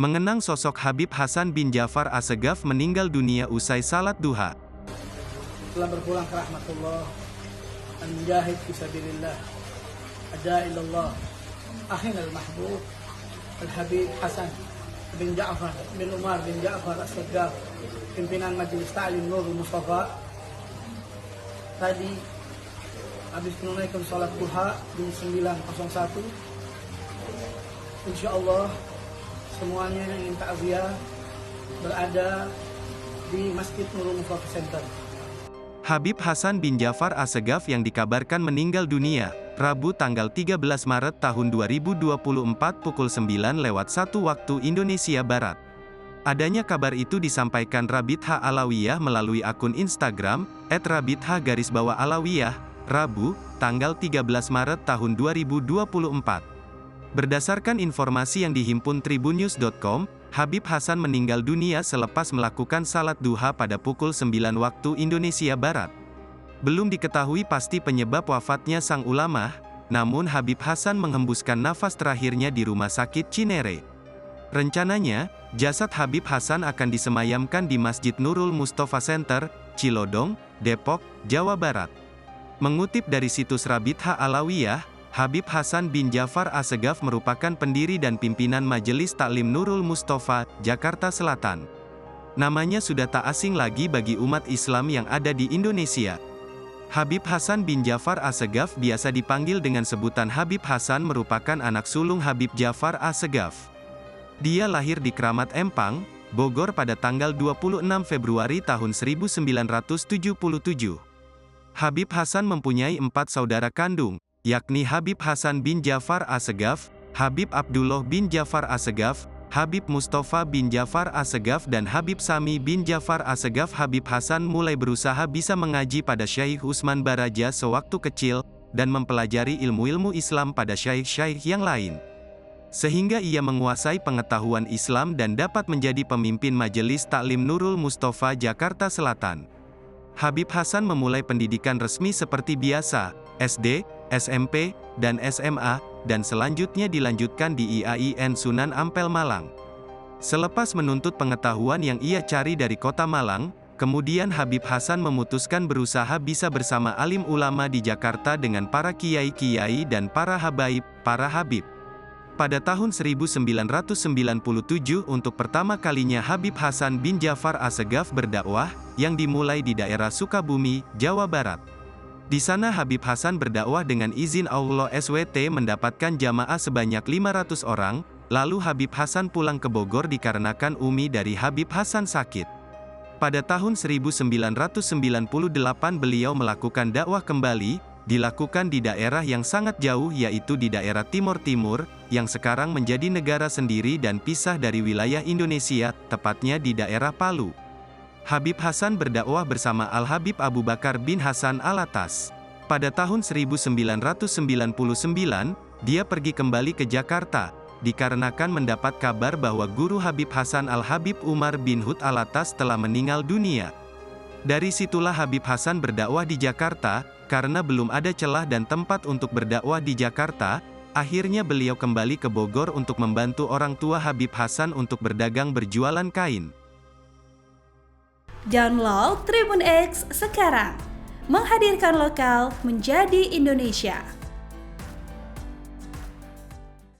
Mengenang sosok Habib Hasan bin Ja'far As-Segaf meninggal dunia usai salat duha. Telah berpulang ke rahmatullah, al-mujahid fi sabilillah, ada ilallah, akhina al-mahbub, al-Habib Hasan bin Ja'far bin Umar bin Ja'far As-Segaf, pimpinan Majelis Ta'lim Nurul Mustafa. Tadi habis menunaikan salat duha jam 9.01. Insyaallah semuanya yang ingin takziah berada di Masjid Nurul Mustafa Center. Habib Hasan bin Ja'far As-Segaf yang dikabarkan meninggal dunia, Rabu tanggal 13 Maret tahun 2024 pukul 9:01 waktu Indonesia Barat. Adanya kabar itu disampaikan Rabithah Alawiyah melalui akun Instagram, @rabithah_alawiyah, Rabu, tanggal 13 Maret tahun 2024. Berdasarkan informasi yang dihimpun tribunnews.com, Habib Hasan meninggal dunia selepas melakukan salat duha pada pukul 9 waktu Indonesia Barat. Belum diketahui pasti penyebab wafatnya sang ulama, namun Habib Hasan menghembuskan nafas terakhirnya di Rumah Sakit Cinere. Rencananya, jasad Habib Hasan akan disemayamkan di Masjid Nurul Mustafa Center, Cilodong, Depok, Jawa Barat. Mengutip dari situs Rabithah Alawiyah, Habib Hasan bin Ja'far As-Segaf merupakan pendiri dan pimpinan Majelis Ta'lim Nurul Mustafa, Jakarta Selatan. Namanya sudah tak asing lagi bagi umat Islam yang ada di Indonesia. Habib Hasan bin Ja'far As-Segaf biasa dipanggil dengan sebutan Habib Hasan merupakan anak sulung Habib Ja'far As-Segaf. Dia lahir di Kramat Empang, Bogor pada tanggal 26 Februari tahun 1977. Habib Hasan mempunyai 4 saudara kandung, yakni Habib Hasan bin Ja'far As-Segaf, Habib Abdullah bin Ja'far As-Segaf, Habib Mustafa bin Ja'far As-Segaf dan Habib Sami bin Ja'far As-Segaf. Habib Hasan mulai berusaha bisa mengaji pada Syekh Utsman Baraja sewaktu kecil, dan mempelajari ilmu-ilmu Islam pada syaikh-syaikh yang lain. Sehingga ia menguasai pengetahuan Islam dan dapat menjadi pemimpin Majelis Ta'lim Nurul Mustafa Jakarta Selatan. Habib Hasan memulai pendidikan resmi seperti biasa, SD, SMP, dan SMA, dan selanjutnya dilanjutkan di IAIN Sunan Ampel Malang. Selepas menuntut pengetahuan yang ia cari dari kota Malang, kemudian Habib Hasan memutuskan berusaha bisa bersama alim ulama di Jakarta dengan para kiai-kiai dan para habaib, para habib. Pada tahun 1997 untuk pertama kalinya Habib Hasan bin Ja'far As-Segaf berdakwah, yang dimulai di daerah Sukabumi, Jawa Barat. Di sana Habib Hasan berdakwah dengan izin Allah SWT mendapatkan jamaah sebanyak 500 orang, lalu Habib Hasan pulang ke Bogor dikarenakan umi dari Habib Hasan sakit. Pada tahun 1998 beliau melakukan dakwah kembali, dilakukan di daerah yang sangat jauh yaitu di daerah Timur Timur, yang sekarang menjadi negara sendiri dan pisah dari wilayah Indonesia, tepatnya di daerah Palu. Habib Hasan berdakwah bersama Al-Habib Abu Bakar bin Hasan Alatas. Pada tahun 1999, dia pergi kembali ke Jakarta, dikarenakan mendapat kabar bahwa guru Habib Hasan Al-Habib Umar bin Hud Alatas telah meninggal dunia. Dari situlah Habib Hasan berdakwah di Jakarta, karena belum ada celah dan tempat untuk berdakwah di Jakarta, akhirnya beliau kembali ke Bogor untuk membantu orang tua Habib Hasan untuk berdagang berjualan kain. Download Tribun X sekarang, menghadirkan lokal menjadi Indonesia.